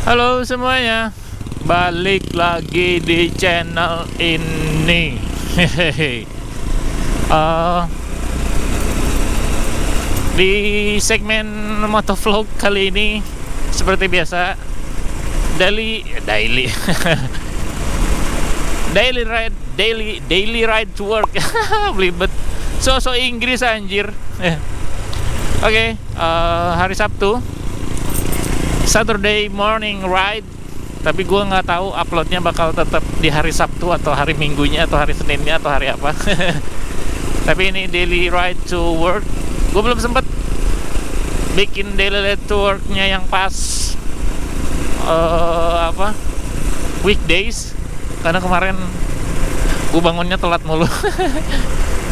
Halo semuanya, balik lagi di channel ini. Hehehe. Di segmen motovlog kali ini, seperti biasa, daily daily ride to work. Belibet, so Inggris anjir. Oke, hari Sabtu, Saturday morning ride. Tapi gue nggak tahu uploadnya bakal tetap di hari Sabtu atau hari Minggunya atau hari Seninnya atau hari apa. Tapi ini daily ride to work. Gue belum sempet bikin daily ride to worknya yang pas weekdays, karena kemarin gue bangunnya telat mulu.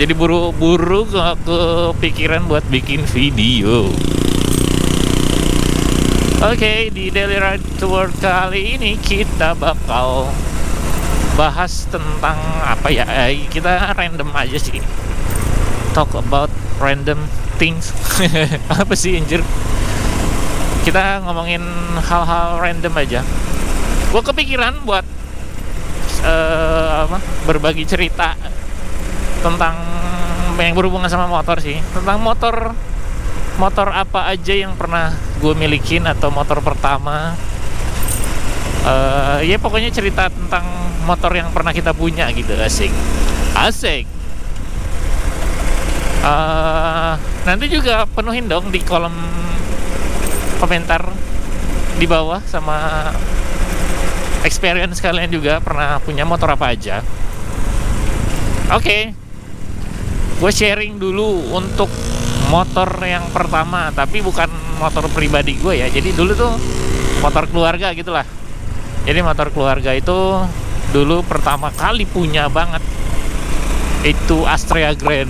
Jadi buru-buru kepikiran buat bikin video. Oke, di Daily Ride to Work kali ini kita bakal bahas tentang apa ya? Kita random aja sih. Talk about random things. Apa sih anjir? Kita ngomongin hal-hal random aja. Gue kepikiran buat berbagi cerita tentang yang berhubungan sama motor sih. Tentang motor apa aja yang pernah gue milikin atau motor pertama. Ya pokoknya cerita tentang motor yang pernah kita punya gitu. Asik. Nanti juga penuhin dong di kolom komentar di bawah sama experience kalian juga pernah punya motor apa aja. Oke. Gue sharing dulu untuk motor yang pertama, tapi bukan motor pribadi gue ya. Jadi dulu tuh motor keluarga gitulah. Jadi motor keluarga itu dulu pertama kali punya banget itu Astrea Grand.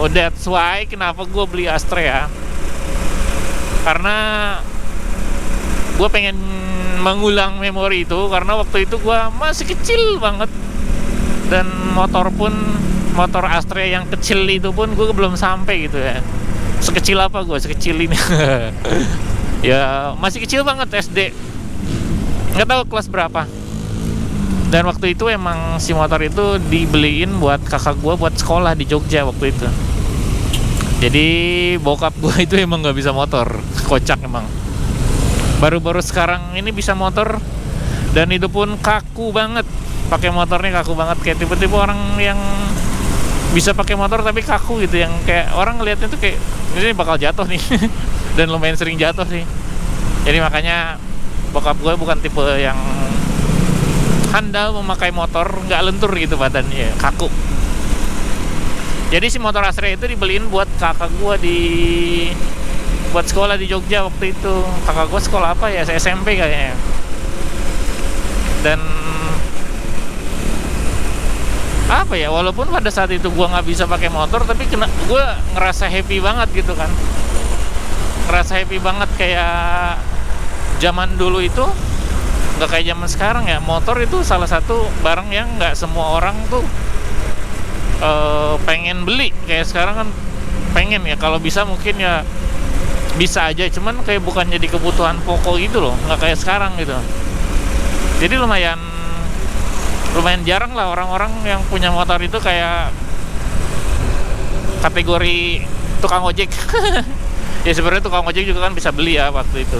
That's why kenapa gue beli Astrea. Karena gue pengen mengulang memori itu, karena waktu itu gue masih kecil banget. Dan motor Astrea yang kecil itu pun gue belum sampai gitu ya. Sekecil apa gue, sekecil ini. Ya masih kecil banget, SD. Nggak tahu kelas berapa. Dan waktu itu emang si motor itu dibeliin buat kakak gue buat sekolah di Jogja waktu itu. Jadi bokap gue itu emang nggak bisa motor. Kocak emang. Baru-baru sekarang ini bisa motor. Dan itu pun kaku banget. Pakai motornya kaku banget. Kayak tipe-tipe orang yang bisa pakai motor tapi kaku gitu, yang kayak orang ngeliatnya tuh kayak ini bakal jatuh nih. Dan lumayan sering jatuh sih. Jadi makanya bokap gue bukan tipe yang handal memakai motor, nggak lentur gitu badannya, kaku. Jadi si motor Astrea itu dibeliin buat kakak gue buat sekolah di Jogja waktu itu. Kakak gue sekolah apa ya, SMP kayaknya. Dan apa ya, walaupun pada saat itu gue nggak bisa pakai motor, tapi gue ngerasa happy banget gitu kan. Ngerasa happy banget kayak zaman dulu itu. Nggak kayak zaman sekarang ya. Motor itu salah satu barang yang nggak semua orang tuh pengen beli. Kayak sekarang kan pengen ya, kalau bisa mungkin ya bisa aja, cuman kayak bukan jadi kebutuhan pokok gitu loh. Nggak kayak sekarang gitu. Jadi lumayan jarang lah orang-orang yang punya motor itu kayak kategori tukang ojek. Ya sebenarnya tukang ojek juga kan bisa beli ya waktu itu.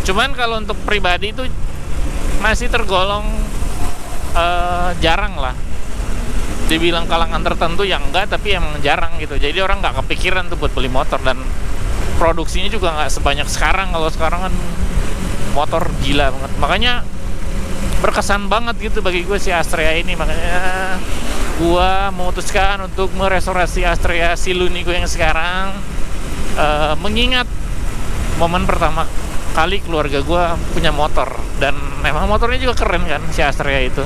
Cuman kalau untuk pribadi itu masih tergolong jarang lah. Dibilang kalangan tertentu yang enggak, tapi emang jarang gitu. Jadi orang nggak kepikiran tuh buat beli motor, dan produksinya juga nggak sebanyak sekarang. Kalau sekarang kan motor gila banget. Makanya berkesan banget gitu bagi gue si Astrea ini. Makanya gue memutuskan untuk merestorasi Astrea Siluni gue yang sekarang, mengingat momen pertama kali keluarga gue punya motor. Dan memang motornya juga keren kan si Astrea itu.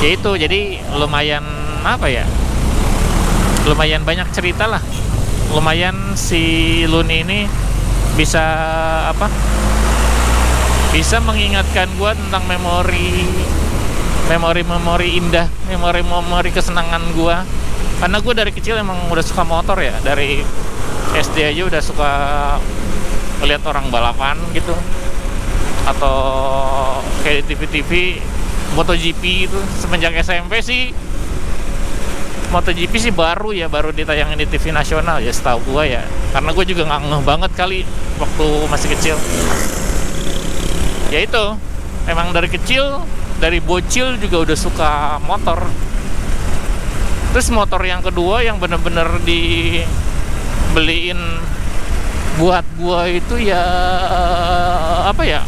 Ya itu, jadi lumayan apa ya, lumayan banyak cerita lah. Lumayan si Luni ini bisa bisa mengingatkan gue tentang memori indah, memori kesenangan gue. Karena gue dari kecil emang udah suka motor ya. Dari SD aja udah suka lihat orang balapan gitu, atau kayak di TV-TV MotoGP itu. Semenjak SMP sih MotoGP sih baru ditayangin di TV nasional ya, setahu gua ya, karena gue juga nggak ngeh banget kali waktu masih kecil. Ya itu, emang dari kecil, dari bocil juga udah suka motor. Terus motor yang kedua yang bener-bener dibeliin buat gua itu ya apa ya?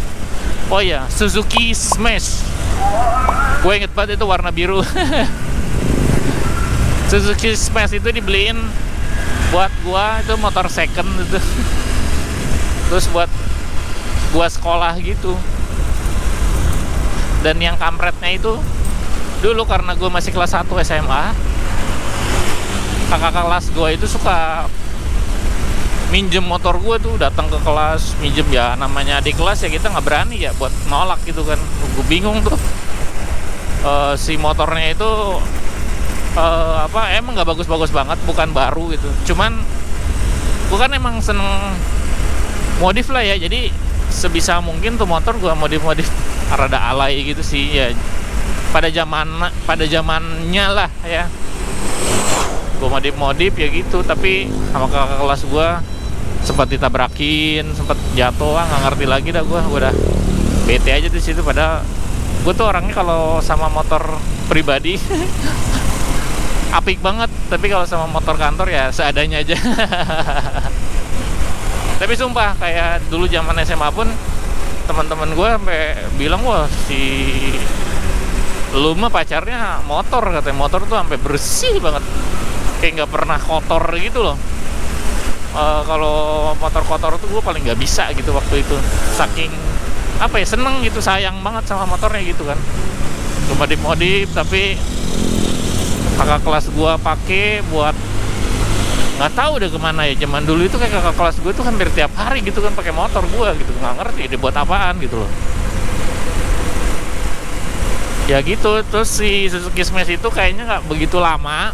Oh ya, Suzuki Smash. Gue inget banget itu warna biru. Suzuki Smash itu dibeliin buat gua, itu motor second itu. Terus buat gua sekolah gitu. Dan yang kampretnya itu dulu karena gue masih kelas 1 SMA, kakak kelas gue itu suka minjem motor gue tuh, datang ke kelas minjem. Ya namanya di kelas ya kita nggak berani ya buat nolak gitu kan. Gue bingung tuh, si motornya itu emang nggak bagus-bagus banget, bukan baru gitu. Cuman gue kan emang seneng modif lah ya, jadi sebisa mungkin tuh motor gue modif-modif rada alay gitu sih ya, pada zamannya lah ya. Gue modif ya gitu. Tapi sama kakak kelas gue sempat ditabrakin, sempat jatuh, nggak ngerti lagi dah gue udah bete aja di situ. Padahal gue tuh orangnya kalau sama motor pribadi apik banget, tapi kalau sama motor kantor ya seadanya aja. Tapi sumpah kayak dulu zaman SMA pun teman-teman gue sampai bilang, wah si lu mah pacarnya motor, katanya. Motor tuh sampai bersih banget, kayak nggak pernah kotor gitu loh. Kalau motor kotor tuh gue paling nggak bisa gitu waktu itu, saking apa ya, seneng gitu, sayang banget sama motornya gitu kan. Cuma dimodif, tapi kakak kelas gue pakai buat nggak tahu udah kemana ya. Zaman dulu itu kayak kakak kelas gue tuh hampir tiap hari gitu kan pakai motor gue gitu, nggak ngerti dia buat apaan gitu loh. Ya gitu. Terus si Suzuki Smash itu kayaknya nggak begitu lama.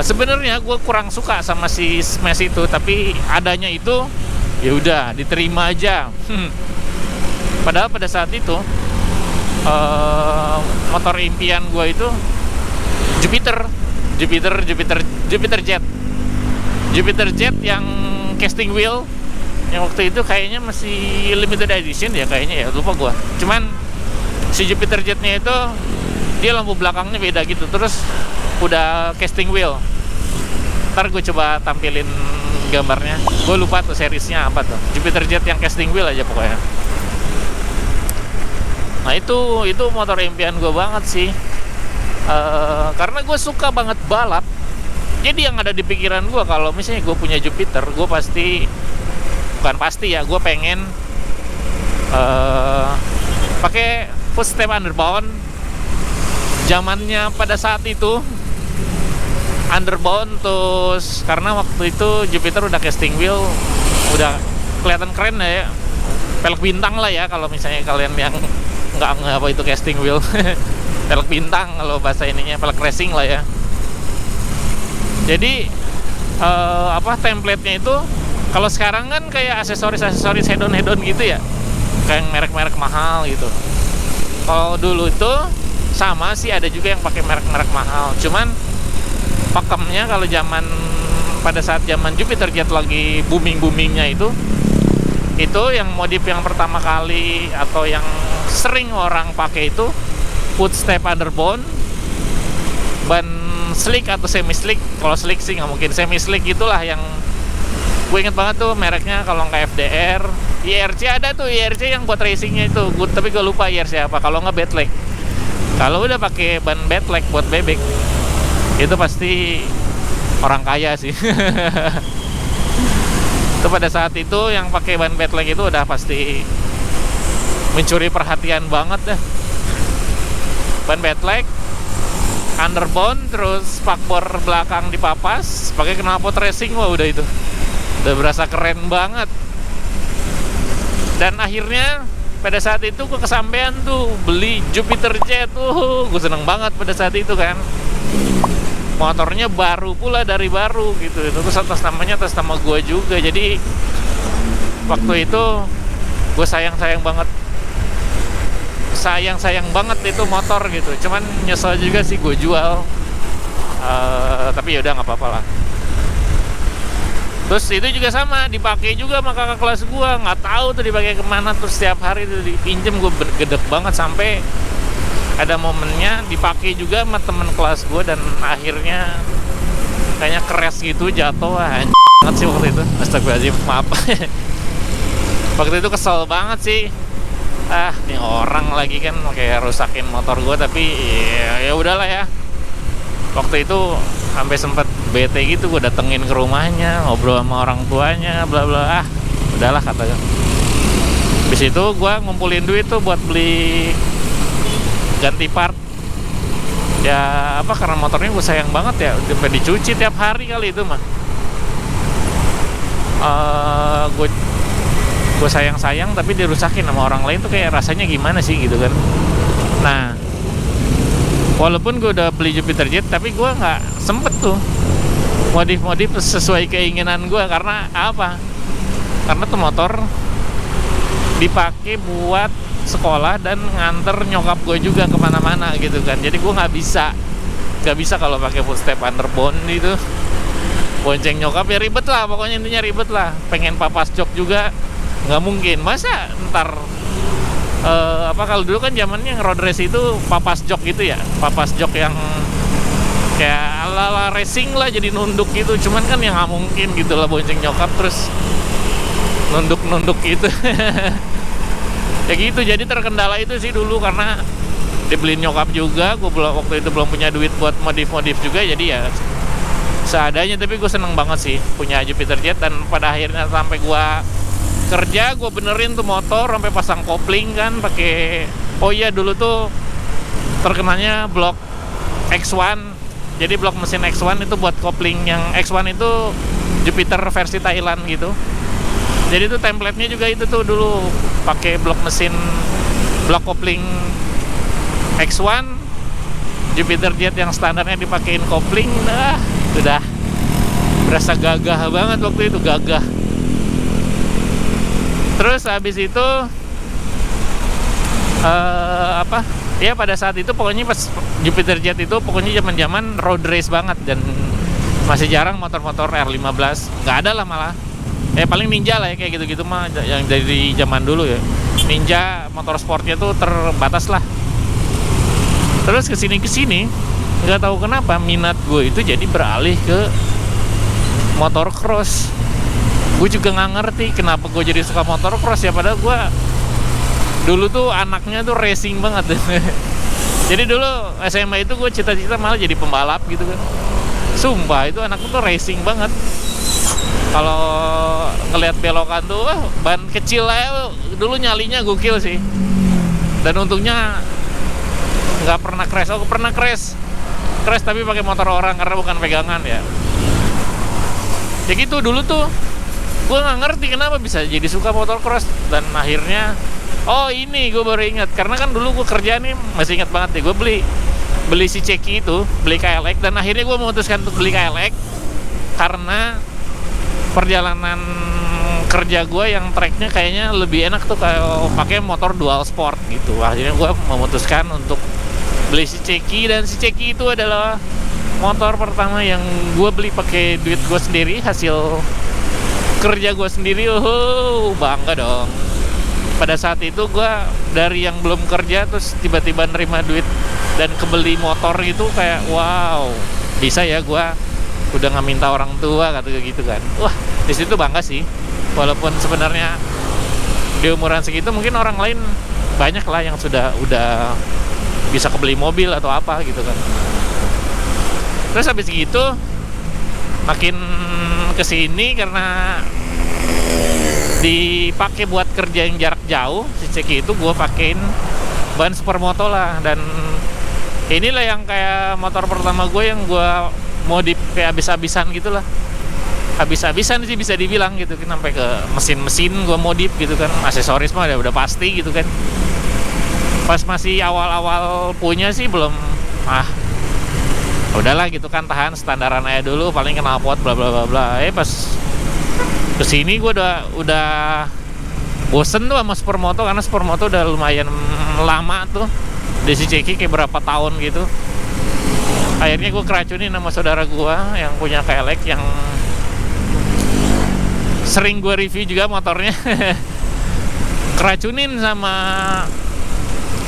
Sebenarnya gue kurang suka sama si Smash itu, tapi adanya itu ya udah diterima aja. Padahal pada saat itu motor impian gue itu Jupiter Jet yang casting wheel, yang waktu itu kayaknya masih limited edition ya kayaknya ya, lupa gua. Cuman si Jupiter Jetnya itu dia lampu belakangnya beda gitu, terus udah casting wheel. Ntar gue coba tampilin gambarnya, gue lupa tuh seriesnya apa tuh. Jupiter Jet yang casting wheel aja pokoknya. Nah itu motor impian gue banget sih. Karena gue suka banget balap, jadi yang ada di pikiran gue kalau misalnya gue punya Jupiter, gue gue pengen pakai footstep underbound. Zamannya pada saat itu underbound, terus karena waktu itu Jupiter udah casting wheel, udah kelihatan keren ya, pelek bintang lah ya kalau misalnya kalian yang nggak apa itu casting wheel. Pelek bintang kalau bahasa ininya, pelek racing lah ya. Jadi template-nya itu kalau sekarang kan kayak aksesoris head-on gitu ya, kayak merek-merek mahal gitu. Kalau dulu itu sama sih, ada juga yang pakai merek-merek mahal. Cuman pakemnya kalau pada saat zaman Jupiter Jet lagi booming-boomingnya itu yang modif yang pertama kali atau yang sering orang pakai itu footstep underbound, ban slick atau semi slick. Kalau slick sih nggak mungkin, semi slick itulah yang gue inget banget tuh mereknya. Kalau nggak FDR, IRC ada tuh, IRC yang buat racingnya itu, tapi gue lupa IRC apa. Kalau nggak Badleg. Kalau udah pakai ban Badleg buat bebek, itu pasti orang kaya sih. Itu pada saat itu yang pakai ban Badleg itu udah pasti mencuri perhatian banget dah. Ban Badleg, underbound, terus spakbor belakang dipapas, pakai knalpot racing, wah udah itu. Udah berasa keren banget. Dan akhirnya pada saat itu gue kesampean tuh beli Jupiter Jet tuh. Gue seneng banget pada saat itu kan. Motornya baru pula, dari baru gitu. Itu terus atas nama gue juga. Jadi waktu itu gue sayang banget itu motor gitu. Cuman nyesel juga sih gue jual. Tapi yaudah nggak apa-apa lah. Terus itu juga sama, dipakai juga sama kakak kelas gue, nggak tahu tuh dipakai kemana. Terus setiap hari tuh dipinjem, gue gedek banget sampai ada momennya dipakai juga sama temen kelas gue dan akhirnya kayaknya crash gitu, jatuh. Banget sih waktu itu. Astagfirullahaladzim, maaf. Waktu itu kesel banget sih. Ini orang lagi kan kayak rusakin motor gue, tapi ya udahlah ya. Waktu itu sampai sempet bete gitu, gue datengin ke rumahnya, ngobrol sama orang tuanya, bla bla. Udahlah kata. Habis itu gue ngumpulin duit tuh buat beli ganti part. Ya apa, karena motornya gue sayang banget ya, sampai dicuci tiap hari kali itu mah. Gue sayang tapi dirusakin sama orang lain tuh kayak rasanya gimana sih gitu kan. Nah, walaupun gue udah beli Jupiter Jet, tapi gue nggak sempet tuh modif sesuai keinginan gue. Karena apa? Karena tuh motor dipakai buat sekolah dan nganter nyokap gue juga kemana-mana gitu kan. Jadi gue nggak bisa kalau pakai full step underbone itu, bonceng nyokap ya ribet lah. Pokoknya intinya ribet lah. Pengen papas jok juga nggak mungkin. Masa ntar kalau dulu kan zamannya road race itu papas jok gitu ya, papas jok yang kayak ala-ala racing lah, jadi nunduk gitu. Cuman kan yang nggak mungkin gitu lah bonceng nyokap terus nunduk gitu. Ya gitu, jadi terkendala itu sih dulu karena dibeliin nyokap juga. Gue waktu itu belum punya duit buat modif juga, jadi ya seadanya. Tapi gue seneng banget sih punya Jupiter Jet. Dan pada akhirnya sampai gue kerja, gue benerin tuh motor sampai pasang kopling kan pakai. Oh iya, dulu tuh terkenalnya blok X1. Jadi blok mesin X1 itu buat kopling. Yang X1 itu Jupiter versi Thailand gitu. Jadi itu template-nya juga itu tuh dulu pakai blok blok kopling X1, Jupiter Jet yang standarnya dipakein kopling. Udah berasa gagah banget waktu itu, gagah. Terus habis itu ya pada saat itu pokoknya pas Jupiter Jet itu pokoknya zaman road race banget. Dan masih jarang motor-motor R15, nggak ada lah malah. Paling Ninja lah ya, kayak gitu-gitu mah yang dari zaman dulu ya. Ninja motor sportnya tuh terbatas lah. Terus kesini nggak tahu kenapa minat gue itu jadi beralih ke motor cross. Gue juga nggak ngerti kenapa gue jadi suka motor cross ya, padahal gue dulu tuh anaknya tuh racing banget. Jadi dulu SMA itu gue cita-cita malah jadi pembalap gitu kan. Sumpah itu anakku tuh racing banget. Kalau ngelihat belokan tuh, ban kecil aja dulu nyalinya gokil sih. Dan untungnya nggak pernah crash. Aku pernah crash tapi pakai motor orang karena bukan pegangan ya. Ya gitu dulu tuh. Gue nggak ngerti kenapa bisa jadi suka motor cross. Dan akhirnya, ini gue baru ingat. Karena kan dulu gue kerja nih, masih ingat banget deh. Gue beli si Ceki itu, beli KLX. Dan akhirnya gue memutuskan untuk beli KLX karena perjalanan kerja gue yang tracknya kayaknya lebih enak tuh kalau pakai motor dual sport gitu. Akhirnya gue memutuskan untuk beli si Ceki. Dan si Ceki itu adalah motor pertama yang gue beli pakai duit gue sendiri, hasil kerja gue sendiri. Bangga dong. Pada saat itu gue dari yang belum kerja terus tiba-tiba nerima duit dan kebeli motor gitu, kayak wow, bisa ya gue udah nggak minta orang tua kata gitu kan. Wah, di situ bangga sih. Walaupun sebenarnya di umuran segitu mungkin orang lain banyak lah yang udah bisa kebeli mobil atau apa gitu kan. Terus habis gitu makin kesini karena dipakai buat kerja yang jarak jauh, si Ceki itu gue pakein ban supermoto lah. Dan inilah yang kayak motor pertama gue yang gue modif kayak habis-habisan gitu lah. Habis-habisan sih bisa dibilang gitu kan, sampai ke mesin-mesin gue modif gitu kan. Aksesoris mah udah pasti gitu kan. Pas masih awal-awal punya sih belum, udahlah gitu kan, tahan standaran aja dulu, paling knalpot bla bla bla bla. Pas Kesini gue udah bosen tuh sama supermoto, karena supermoto udah lumayan lama tuh di si Ceki, kayak berapa tahun gitu. Akhirnya gue keracunin sama saudara gue yang punya Kelek, yang sering gue review juga motornya. Keracunin sama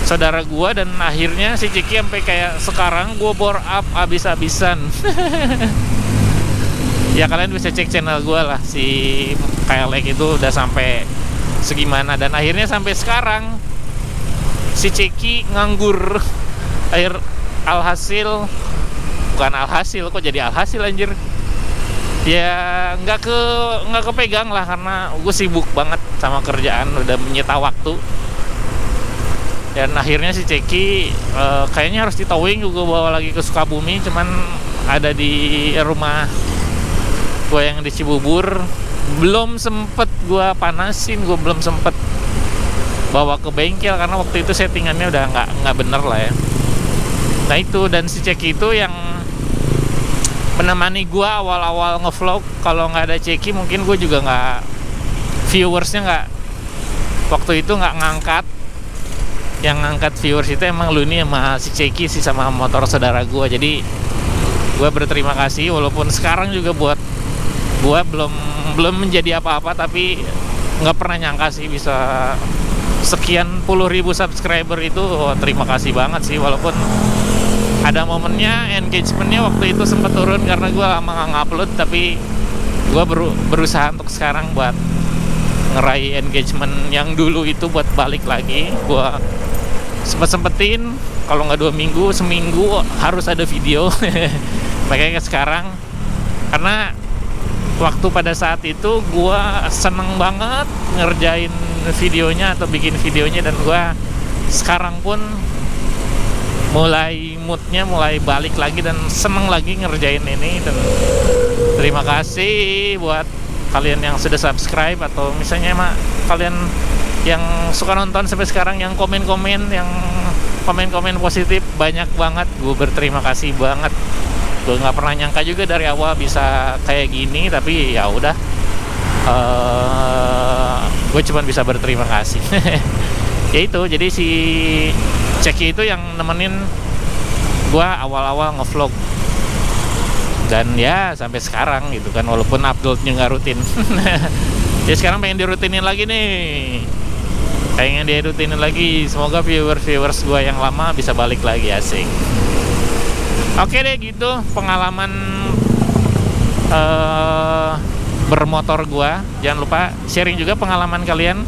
saudara gue, dan akhirnya si Ceki sampai kayak sekarang gue bore up abis-abisan. Ya kalian bisa cek channel gue lah, si Kelek itu udah sampai segimana, dan akhirnya sampai sekarang si Ceki nganggur. Alhasil, bukan alhasil, kok jadi alhasil anjir. Ya nggak kepegang lah, karena gue sibuk banget sama kerjaan, udah menyita waktu. Dan akhirnya si Ceki kayaknya harus ditowing juga, bawa lagi ke Sukabumi, cuman ada di rumah gue yang di Cibubur. Belum sempet gue panasin, gue belum sempet bawa ke bengkel karena waktu itu settingannya udah nggak bener lah ya. Nah itu, dan si Ceki itu yang menemani gue awal-awal ngevlog. Kalau nggak ada Ceki mungkin gue juga nggak, viewersnya nggak, waktu itu nggak ngangkat. Yang ngangkat viewers itu emang lu nih sama si Ceki sih, sama motor saudara gue. Jadi gue berterima kasih, walaupun sekarang juga buat gue belum menjadi apa-apa, tapi nggak pernah nyangka sih bisa sekian puluh ribu subscriber itu. Terima kasih banget sih, walaupun ada momennya engagementnya waktu itu sempat turun karena gue lama nggak ngupload, tapi gue berusaha untuk sekarang buat ngeraih engagement yang dulu itu, buat balik lagi. Gue sempetin kalau nggak 2 minggu, seminggu harus ada video. Makanya sekarang, karena waktu pada saat itu gue seneng banget ngerjain videonya atau bikin videonya, dan gue sekarang pun mulai moodnya mulai balik lagi dan seneng lagi ngerjain ini. Dan terima kasih buat kalian yang sudah subscribe, atau misalnya kalian yang suka nonton sampai sekarang, yang komen positif, banyak banget. Gue berterima kasih banget. Gue nggak pernah nyangka juga dari awal bisa kayak gini, tapi ya udah, gue cuma bisa berterima kasih. Ya itu, jadi si Ceki itu yang nemenin gue awal-awal ngevlog, dan ya sampai sekarang gitu kan, walaupun uploadnya nggak rutin. Ya sekarang pengen dirutinin lagi nih, semoga viewers gue yang lama bisa balik lagi, asik. Oke deh, gitu pengalaman bermotor gua. Jangan lupa sharing juga pengalaman kalian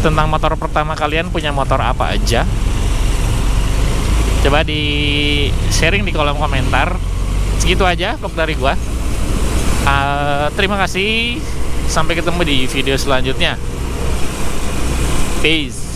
tentang motor pertama kalian, punya motor apa aja. Coba di sharing di kolom komentar. Segitu aja vlog dari gua. Terima kasih, sampai ketemu di video selanjutnya. Peace.